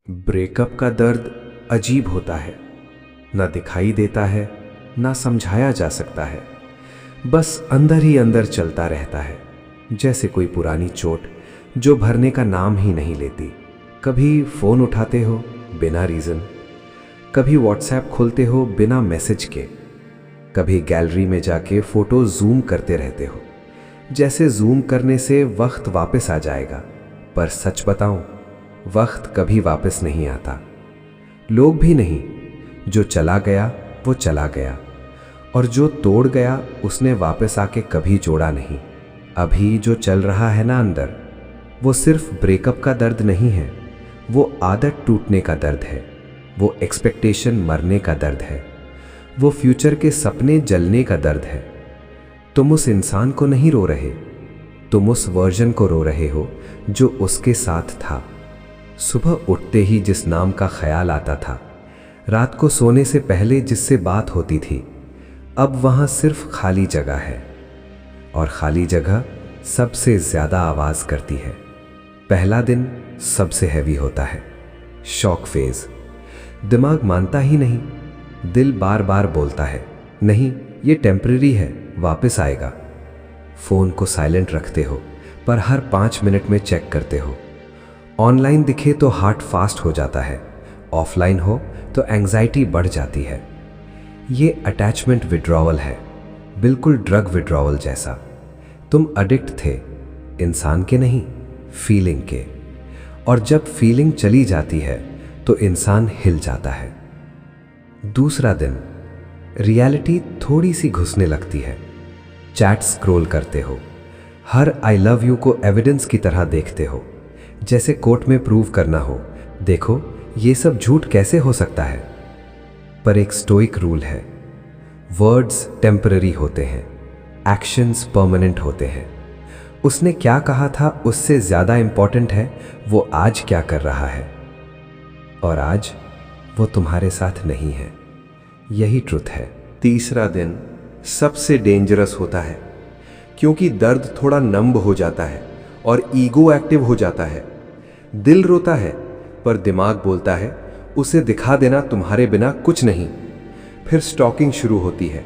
Breakup का दर्द अजीब होता है। ना दिखाई देता है, ना समझाया जा सकता है। बस अंदर ही अंदर चलता रहता है, जैसे कोई पुरानी चोट जो भरने का नाम ही नहीं लेती। कभी फ़ोन उठाते हो बिना रीज़न, कभी व्हाट्सएप खोलते हो बिना मैसेज के, कभी गैलरी में जाके फ़ोटो जूम करते रहते हो, जैसे जूम करने से वक्त वापस आ जाएगा। पर सच बताऊं, वक्त कभी वापस नहीं आता। लोग भी नहीं। जो चला गया वो चला गया, और जो तोड़ गया उसने वापस आके कभी जोड़ा नहीं। अभी जो चल रहा है ना अंदर, वो सिर्फ ब्रेकअप का दर्द नहीं है, वो आदत टूटने का दर्द है, वो एक्सपेक्टेशन मरने का दर्द है, वो फ्यूचर के सपने जलने का दर्द है। तुम उस इंसान को नहीं रो रहे, तुम उस वर्जन को रो रहे हो जो उसके साथ था। सुबह उठते ही जिस नाम का ख्याल आता था, रात को सोने से पहले जिससे बात होती थी, अब वहाँ सिर्फ खाली जगह है। और खाली जगह सबसे ज़्यादा आवाज़ करती है। पहला दिन सबसे हैवी होता है, शॉक फेज। दिमाग मानता ही नहीं, दिल बार बार बोलता है नहीं ये टेम्परेरी है, वापस आएगा। फ़ोन को साइलेंट रखते हो, पर हर 5 मिनट में चेक करते हो। ऑनलाइन दिखे तो हार्ट फास्ट हो जाता है, ऑफलाइन हो तो एंग्जाइटी बढ़ जाती है। ये अटैचमेंट विड्रॉवल है, बिल्कुल ड्रग विड्रॉवल जैसा। तुम एडिक्ट थे, इंसान के नहीं, फीलिंग के। और जब फीलिंग चली जाती है तो इंसान हिल जाता है। दूसरा दिन रियलिटी थोड़ी सी घुसने लगती है। चैट स्क्रॉल करते हो, हर आई लव यू को एविडेंस की तरह देखते हो, जैसे कोर्ट में प्रूव करना हो, देखो ये सब झूठ कैसे हो सकता है। पर एक स्टोइक रूल है, वर्ड्स टेम्पररी होते हैं, एक्शंस परमानेंट होते हैं। उसने क्या कहा था उससे ज़्यादा इंपॉर्टेंट है वो आज क्या कर रहा है, और आज वो तुम्हारे साथ नहीं है। यही ट्रुथ है। तीसरा दिन सबसे डेंजरस होता है, क्योंकि दर्द थोड़ा नंब हो जाता है और ईगो एक्टिव हो जाता है। दिल रोता है, पर दिमाग बोलता है उसे दिखा देना तुम्हारे बिना कुछ नहीं। फिर स्टॉकिंग शुरू होती है,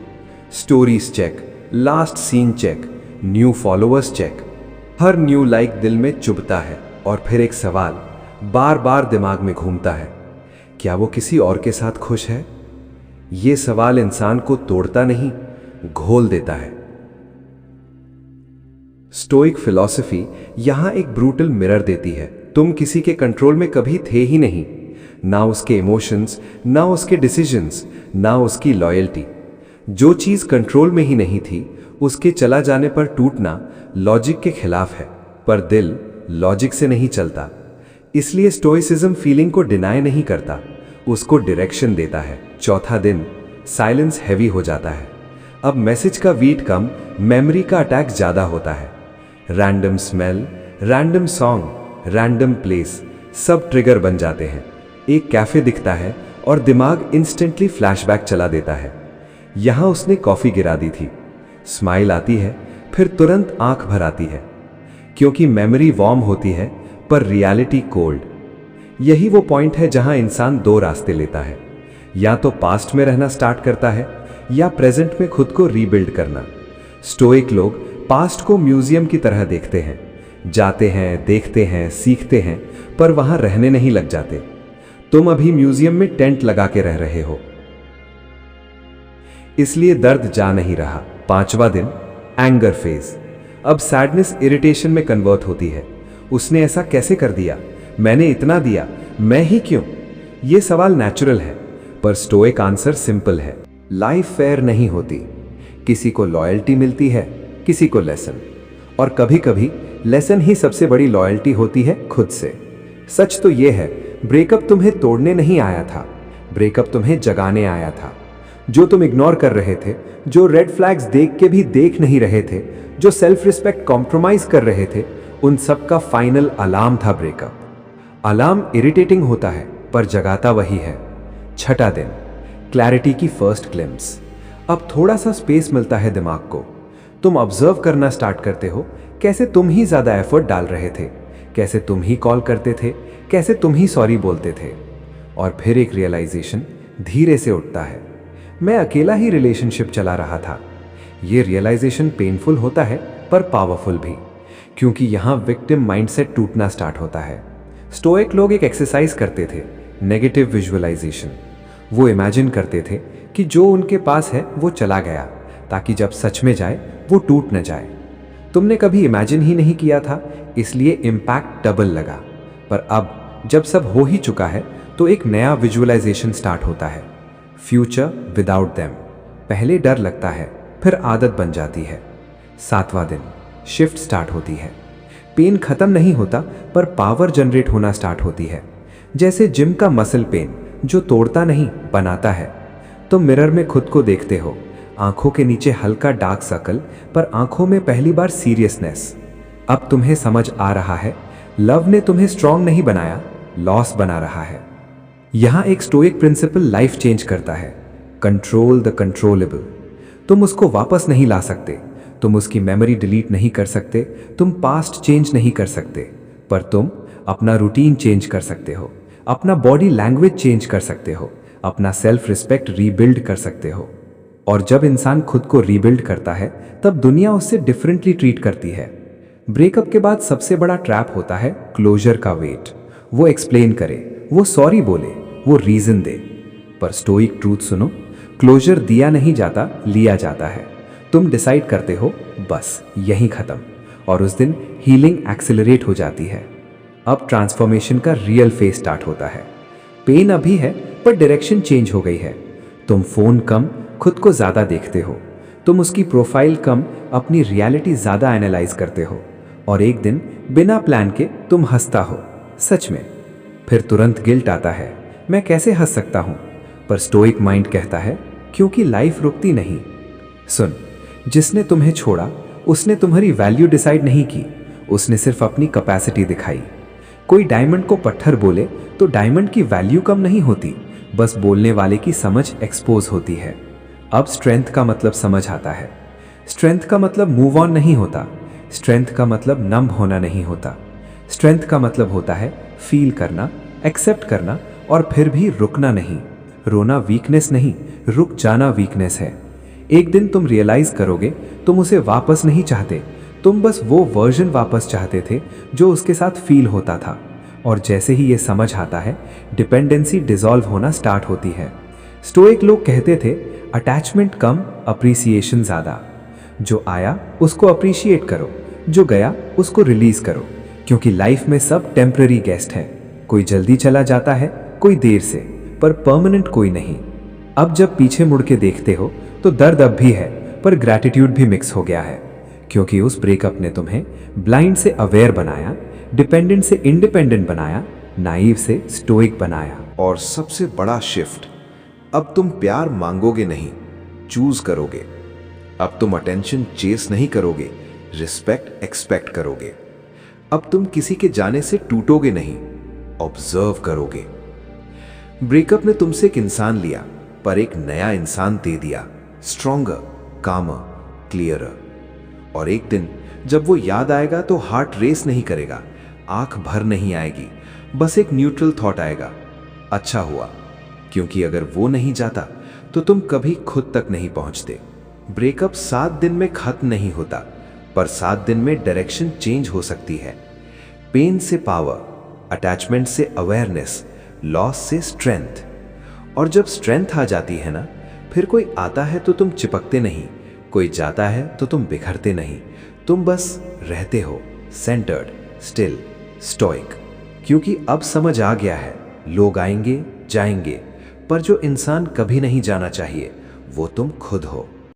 stories check, last seen check, new followers check. हर न्यू लाइक दिल में चुभता है, और फिर एक सवाल बार बार दिमाग में घूमता है, क्या वो किसी और के साथ खुश है? ये सवाल इंसान को तोड़ता नहीं, घोल देता है। स्टोइक फिलॉसफी यहां एक ब्रूटल मिरर देती है। तुम किसी के कंट्रोल में कभी थे ही नहीं, ना उसके इमोशंस, ना उसके डिसीजंस, ना उसकी लॉयल्टी। जो चीज कंट्रोल में ही नहीं थी, उसके चला जाने पर टूटना लॉजिक के खिलाफ है, पर दिल लॉजिक से नहीं चलता। इसलिए स्टोइसिज्म फीलिंग को डिनाई नहीं करता, उसको डायरेक्शन देता है। चौथा दिन साइलेंस हैवी हो जाता है। अब मैसेज का वेट कम, मेमोरी का अटैक ज्यादा होता है। Random smell, random song, random place, सब ट्रिगर बन जाते हैं। एक कैफे दिखता है और दिमाग इंस्टेंटली फ्लैशबैक चला देता है। यहां उसने कॉफी गिरा दी थी। स्माइल आती है, फिर तुरंत आंख भर आती है, क्योंकि मेमोरी वार्म होती है पर रियलिटी कोल्ड। यही वो पॉइंट है जहां इंसान दो रास्ते लेता है, या तो पास्ट में रहना स्टार्ट करता है, या प्रेजेंट में खुद को रीबिल्ड करना। स्टोइक लोग पास्ट को म्यूजियम की तरह देखते हैं, जाते हैं, देखते हैं, सीखते हैं, पर वहां रहने नहीं लग जाते। तुम अभी म्यूजियम में टेंट लगा के रह रहे हो, इसलिए दर्द जा नहीं रहा। पांचवा दिन एंगर फेज। अब सैडनेस इरिटेशन में कन्वर्ट होती है। उसने ऐसा कैसे कर दिया, मैंने इतना दिया, मैं ही क्यों? यह सवाल नेचुरल है, पर स्टोइक आंसर सिंपल है। लाइफ फेयर नहीं होती, किसी को लॉयल्टी मिलती है, किसी को लेसन, और कभी कभी लेसन ही सबसे बड़ी लॉयल्टी होती है खुद से। सच तो यह है, ब्रेकअप तुम्हें तोड़ने नहीं आया था, ब्रेकअप तुम्हें जगाने आया था। जो तुम इग्नोर कर रहे थे, जो रेड फ्लैग्स देख के भी देख नहीं रहे थे, जो सेल्फ रिस्पेक्ट कॉम्प्रोमाइज कर रहे थे, उन सब का फाइनल अलार्म था ब्रेकअप। अलार्म इरिटेटिंग होता है, पर जगाता वही है। छठा दिन क्लैरिटी की फर्स्ट ग्लिम्स। अब थोड़ा सा स्पेस मिलता है दिमाग को। तुम ऑब्जर्व करना स्टार्ट करते हो, कैसे तुम ही ज्यादा एफर्ट डाल रहे थे, कैसे तुम ही कॉल करते थे, कैसे तुम ही सॉरी बोलते थे। और फिर एक रियलाइजेशन धीरे से उठता है, मैं अकेला ही रिलेशनशिप चला रहा था। ये रियलाइजेशन पेनफुल होता है पर पावरफुल भी, क्योंकि यहाँ विक्टिम माइंडसेट टूटना स्टार्ट होता है। स्टोइक लोग एक एक्सरसाइज करते थे, नेगेटिव विजुअलाइजेशन। वो इमेजिन करते थे कि जो उनके पास है वो चला गया, ताकि जब सच में जाए वो टूट न जाए। तुमने कभी इमेजिन ही नहीं किया था, इसलिए इम्पैक्ट डबल लगा। पर अब जब सब हो ही चुका है तो एक नया विजुअलाइजेशन स्टार्ट होता है, फ्यूचर विदाउट देम। पहले डर लगता है, फिर आदत बन जाती है। 7वां दिन शिफ्ट स्टार्ट होती है। पेन खत्म नहीं होता पर पावर जनरेट होना स्टार्ट होती है, जैसे जिम का मसल पेन जो तोड़ता नहीं बनाता है। तुम मिरर में खुद को देखते हो, आंखों के नीचे हल्का डार्क सर्कल, पर आंखों में पहली बार सीरियसनेस। अब तुम्हें समझ आ रहा है, लव ने तुम्हें स्ट्रांग नहीं बनाया, लॉस बना रहा है। यहां एक स्टोइक प्रिंसिपल लाइफ चेंज करता है, कंट्रोल द कंट्रोलेबल। तुम उसको वापस नहीं ला सकते, तुम उसकी मेमोरी डिलीट नहीं कर सकते, तुम पास्ट चेंज नहीं कर सकते, पर तुम अपना रूटीन चेंज कर सकते हो, अपना बॉडी लैंग्वेज चेंज कर सकते हो, अपना सेल्फ रिस्पेक्ट रीबिल्ड कर सकते हो। और जब इंसान खुद को रीबिल्ड करता है तब दुनिया उससे डिफरेंटली ट्रीट करती है। ब्रेकअप के बाद सबसे बड़ा ट्रैप होता है क्लोजर का वेट। वो एक्सप्लेन करे, वो सॉरी बोले, वो रीजन दे। पर स्टोइक ट्रूथ सुनो, क्लोजर दिया नहीं जाता, लिया जाता है। तुम डिसाइड करते हो बस यहीं खत्म, और उस दिन हीलिंग एक्सेलरेट हो जाती है। अब ट्रांसफॉर्मेशन का रियल फेज स्टार्ट होता है। पेन अभी है पर डायरेक्शन चेंज हो गई है। तुम फोन कम, खुद को ज्यादा देखते हो। तुम उसकी प्रोफाइल कम, अपनी रियलिटी ज्यादा एनालाइज करते हो। और एक दिन बिना प्लान के तुम हंसता हो, सच में। फिर तुरंत गिल्ट आता है, मैं कैसे हंस सकता हूं? पर स्टोइक माइंड कहता है, क्योंकि लाइफ रुकती नहीं। सुन, जिसने तुम्हें छोड़ा उसने तुम्हारी वैल्यू डिसाइड नहीं की, उसने सिर्फ अपनी कैपेसिटी दिखाई। कोई डायमंड को पत्थर बोले तो डायमंड की वैल्यू कम नहीं होती, बस बोलने वाले की समझ एक्सपोज होती है। अब स्ट्रेंथ का मतलब समझ आता है। स्ट्रेंथ का मतलब मूव ऑन नहीं होता, स्ट्रेंथ का मतलब नम होना नहीं होता। स्ट्रेंथ का मतलब होता है फील करना, एक्सेप्ट करना, और फिर भी रुकना नहीं। रोना वीकनेस नहीं, रुक जाना वीकनेस है। एक दिन तुम रियलाइज करोगे तुम उसे वापस नहीं चाहते, तुम बस वो वर्जन वापस चाहते थे जो उसके साथ फील होता था। और जैसे ही ये समझ आता है, डिपेंडेंसी डिसॉल्व होना स्टार्ट होती है। स्टोइक लोग कहते थे, अटैचमेंट कम, अप्रिसिएशन ज़्यादा। जो आया उसको अप्रिशिएट करो, जो गया उसको रिलीज करो, क्योंकि लाइफ में सब टेम्पररी गेस्ट हैं। कोई जल्दी चला जाता है, कोई देर से, पर परमानेंट कोई नहीं। अब जब पीछे मुड़ के देखते हो तो दर्द अब भी है, पर ग्रैटिट्यूड भी मिक्स हो गया है, क्योंकि उस ब्रेकअप ने तुम्हें ब्लाइंड से अवेयर बनाया, डिपेंडेंट से इंडिपेंडेंट बनाया, नाइव से स्टोइक बनाया। और सबसे बड़ा शिफ्ट, अब तुम प्यार मांगोगे नहीं, चूज करोगे। अब तुम अटेंशन चेस नहीं करोगे, रिस्पेक्ट एक्सपेक्ट करोगे। अब तुम किसी के जाने से टूटोगे नहीं, ऑब्जर्व करोगे। ब्रेकअप ने तुमसे एक इंसान लिया, पर एक नया इंसान दे दिया, स्ट्रॉन्गर, कामर, क्लियरर। और एक दिन जब वो याद आएगा तो हार्ट रेस नहीं करेगा, आंख भर नहीं आएगी, बस एक न्यूट्रल थॉट आएगा, अच्छा हुआ। क्योंकि अगर वो नहीं जाता तो तुम कभी खुद तक नहीं पहुंचते। ब्रेकअप 7 दिन में खत्म नहीं होता, पर 7 दिन में डायरेक्शन चेंज हो सकती है। पेन से पावर, अटैचमेंट से अवेयरनेस, लॉस से स्ट्रेंथ। और जब स्ट्रेंथ आ जाती है ना, फिर कोई आता है तो तुम चिपकते नहीं, कोई जाता है तो तुम बिखरते नहीं, तुम बस रहते हो, सेंटर्ड, स्टिल, स्टोइक। क्योंकि अब समझ आ गया है, लोग आएंगे जाएंगे, पर जो इंसान कभी नहीं जाना चाहिए वो तुम खुद हो।